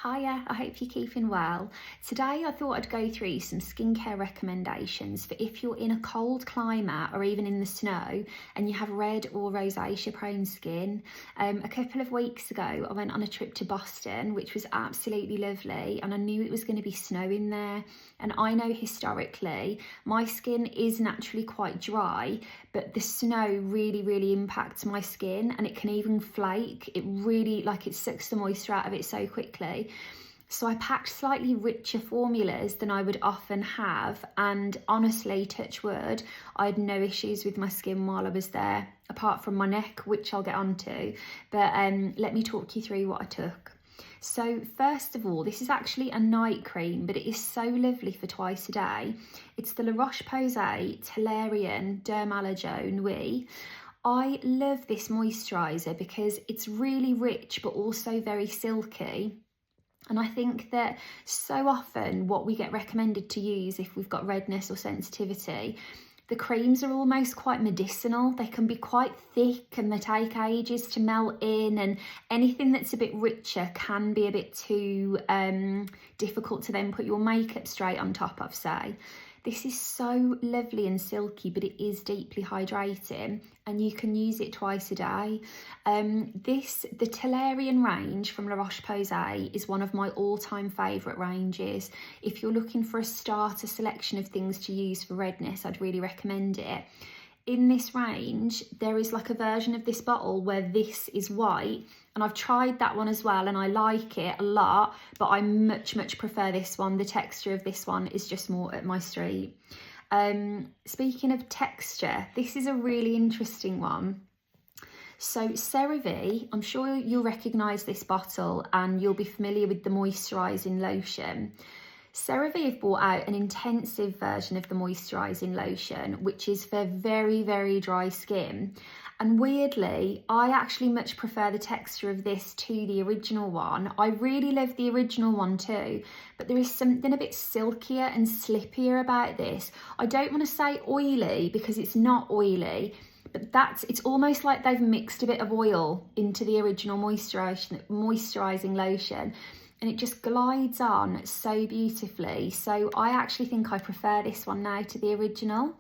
Hiya, I hope you're keeping well. Today I thought I'd go through some skincare recommendations for if you're in a cold climate or even in the snow and you have red or rosacea prone skin. A couple of weeks ago I went on a trip to Boston, which was absolutely lovely, and I knew it was going to be snowing there. And I know historically my skin is naturally quite dry, but the snow really impacts my skin, and it can even flake. It really, it sucks the moisture out of it so quickly. So I packed slightly richer formulas than I would often have, and honestly, touch wood, I had no issues with my skin while I was there, apart from my neck, which I'll get onto. But let me talk you through what I took. So first of all, this is actually a night cream, but it is so lovely for twice a day. It's the Roche Posay Toleriane Dermallergo Nuit. I love this moisturiser because it's really rich but also very silky. And I think that so often what we get recommended to use if we've got redness or sensitivity, the creams are almost quite medicinal. They can be quite thick and they take ages to melt in, and anything that's a bit richer can be a bit too difficult to then put your makeup straight on top of, say. This is so lovely and silky, but it is deeply hydrating, and you can use it twice a day. The Toleriane range from La Roche-Posay is one of my all-time favourite ranges. If you're looking for a starter selection of things to use for redness, I'd really recommend it. In this range, there is like a version of this bottle where this is white, and I've tried that one as well and I like it a lot, but I much prefer this one. The texture of this one is just more at my street. Speaking of texture, this is a really interesting one. So CeraVe, I'm sure you'll recognise this bottle and you'll be familiar with the Moisturising Lotion. CeraVe have brought out an intensive version of the Moisturising Lotion, which is for very dry skin. And weirdly, I actually much prefer the texture of this to the original one. I really love the original one too, but there is something a bit silkier and slippier about this. I don't want to say oily because it's not oily, but it's almost like they've mixed a bit of oil into the original moisturising lotion, and it just glides on so beautifully. So I actually think I prefer this one now to the original.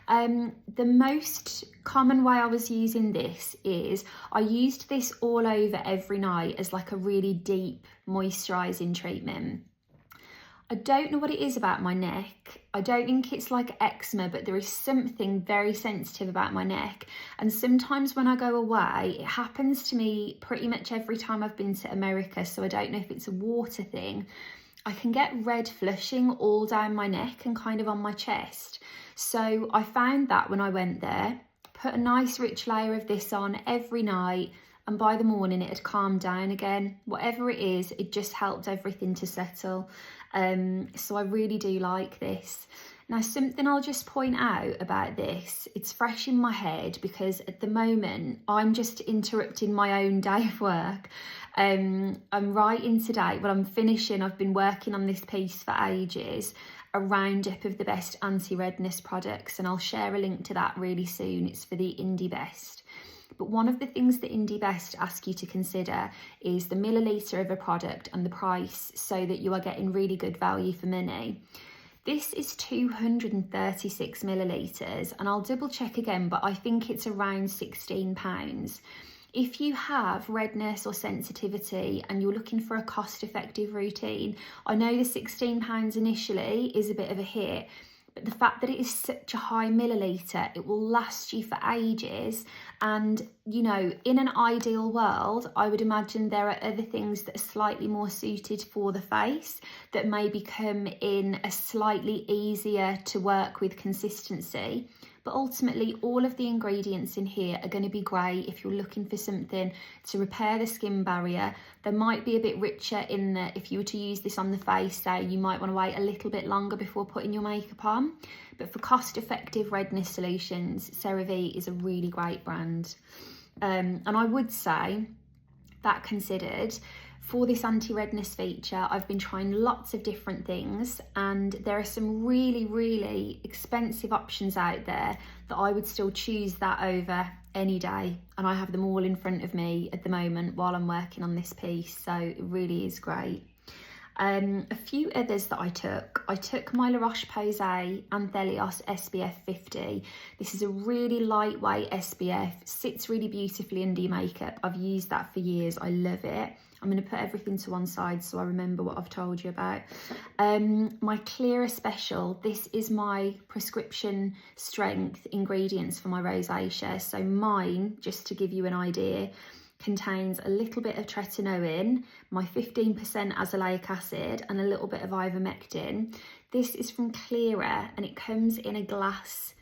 The most common way I was using this is I used this all over every night as like a really deep moisturising treatment. I don't know what it is about my neck. I don't think it's like eczema, but there is something very sensitive about my neck. And sometimes when I go away, it happens to me pretty much every time I've been to America. So I don't know if it's a water thing. I can get red flushing all down my neck and kind of on my chest. So I found that when I went there, put a nice rich layer of this on every night, and by the morning it had calmed down again. Whatever it is, it just helped everything to settle. So I really do like this. Now, something I'll just point out about this, it's fresh in my head because at the moment I'm just interrupting my own day of work. I'm writing today, well, I'm finishing, I've been working on this piece for ages, a roundup of the best anti-redness products, and I'll share a link to that really soon. It's for the Indie Best. But one of the things that Indie Best ask you to consider is the milliliter of a product and the price, so that you are getting really good value for money. This is 236 millilitres, and I'll double check again, but I think it's around £16. If you have redness or sensitivity and you're looking for a cost-effective routine, I know the £16 initially is a bit of a hit, but the fact that it is such a high milliliter, it will last you for ages. And, you know, in an ideal world, I would imagine there are other things that are slightly more suited for the face that maybe come in a slightly easier to work with consistency. But ultimately, all of the ingredients in here are going to be great if you're looking for something to repair the skin barrier. They might be a bit richer in that if you were to use this on the face, say, you might want to wait a little bit longer before putting your makeup on. But for cost-effective redness solutions, CeraVe is a really great brand. And I would say, that considered, for this anti-redness feature, I've been trying lots of different things, and there are some really expensive options out there that I would still choose that over any day, and I have them all in front of me at the moment while I'm working on this piece, so it really is great. A few others that I took my Roche-Posay Anthelios SPF 50. This is a really lightweight SPF, sits really beautifully under your makeup. I've used that for years, I love it. I'm going to put everything to one side so I remember what I've told you about. My Klira Special, this is my prescription strength ingredients for my rosacea. So mine, just to give you an idea, contains a little bit of tretinoin, my 15% azelaic acid, and a little bit of ivermectin. This is from Klira and it comes in a glass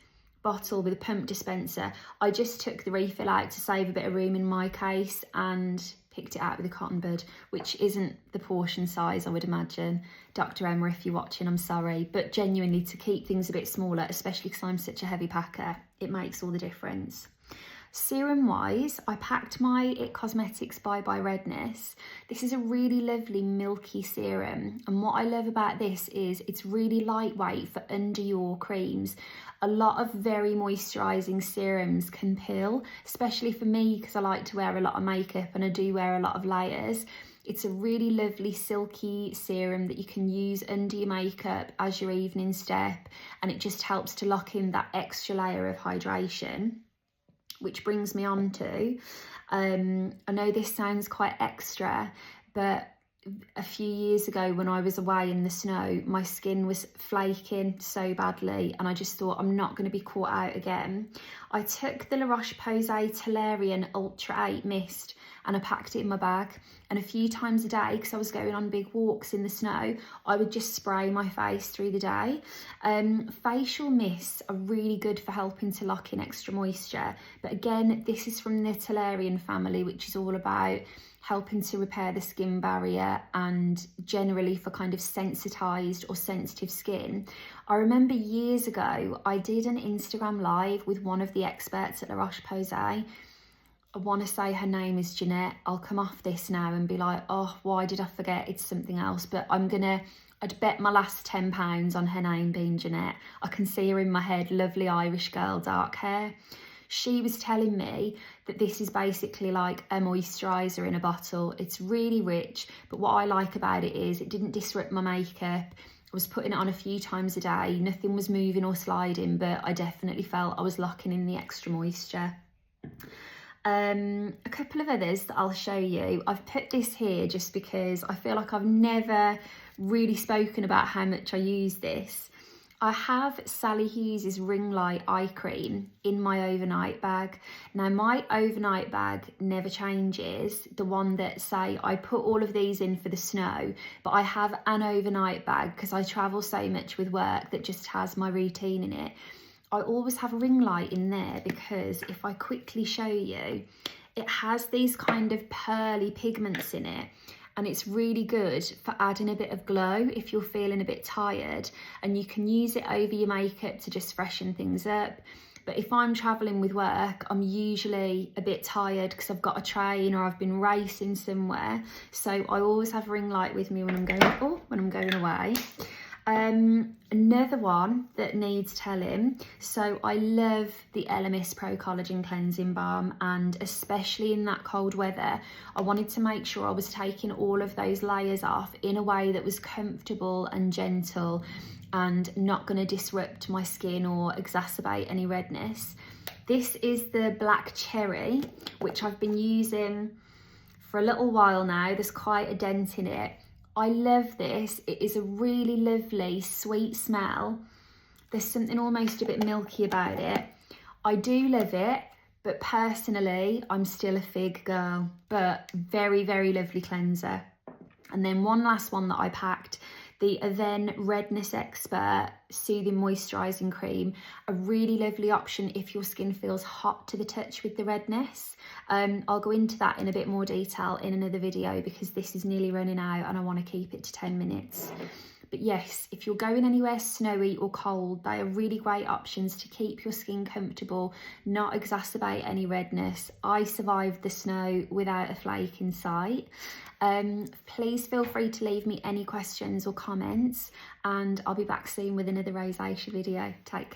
bottle with a pump dispenser. I just took the refill out to save a bit of room in my case and picked it out with a cotton bud, which isn't the portion size I would imagine. Dr. Emma, if you're watching, I'm sorry, but genuinely to keep things a bit smaller, especially because I'm such a heavy packer, it makes all the difference. Serum wise, I packed my It Cosmetics by Redness. This is a really lovely milky serum, and what I love about this is it's really lightweight for under your creams. A lot of very moisturising serums can pill, especially for me because I like to wear a lot of makeup and I do wear a lot of layers. It's a really lovely silky serum that you can use under your makeup as your evening step, and it just helps to lock in that extra layer of hydration. Which brings me on to, I know this sounds quite extra, but a few years ago when I was away in the snow, my skin was flaking so badly and I just thought I'm not going to be caught out again. I took the La Roche-Posay Toleriane Ultra 8 Mist and I packed it in my bag, and a few times a day, because I was going on big walks in the snow, I would just spray my face through the day. Facial mists are really good for helping to lock in extra moisture, but again, this is from the Toleriane family, which is all about helping to repair the skin barrier and generally for kind of sensitised or sensitive skin. I remember years ago, I did an Instagram live with one of the experts at La Roche-Posay. I want to say her name is Jeanette. I'll come off this now and be like, oh, why did I forget? It's something else. But I'd bet my last £10 on her name being Jeanette. I can see her in my head, lovely Irish girl, dark hair. She was telling me that this is basically like a moisturiser in a bottle. It's really rich, but what I like about it is it didn't disrupt my makeup. I was putting it on a few times a day. Nothing was moving or sliding, but I definitely felt I was locking in the extra moisture. A couple of others that I'll show you. I've put this here just because I feel like I've never really spoken about how much I use this. I have Sali Hughes' Ring Light Eye Cream in my overnight bag. Now my overnight bag never changes, the one that say I put all of these in for the snow, but I have an overnight bag because I travel so much with work that just has my routine in it. I always have a ring light in there because if I quickly show you, it has these kind of pearly pigments in it, and it's really good for adding a bit of glow if you're feeling a bit tired, and you can use it over your makeup to just freshen things up. But if I'm traveling with work, I'm usually a bit tired because I've got a train or I've been racing somewhere, so I always have a ring light with me when I'm going away. Another one that needs telling, so I love the Elemis Pro Collagen Cleansing Balm, and especially in that cold weather, I wanted to make sure I was taking all of those layers off in a way that was comfortable and gentle and not going to disrupt my skin or exacerbate any redness. This is the Black Cherry, which I've been using for a little while now. There's quite a dent in it. I love this. It is a really lovely, sweet smell. There's something almost a bit milky about it. I do love it, but personally, I'm still a fig girl, but very, very lovely cleanser. And then one last one that I packed, the Avene Redness Expert Soothing Moisturising Cream, a really lovely option if your skin feels hot to the touch with the redness. I'll go into that in a bit more detail in another video because this is nearly running out and I want to keep it to 10 minutes. But yes, if you're going anywhere snowy or cold, they are really great options to keep your skin comfortable, not exacerbate any redness. I survived the snow without a flake in sight. Please feel free to leave me any questions or comments, and I'll be back soon with another rosacea video. Take care.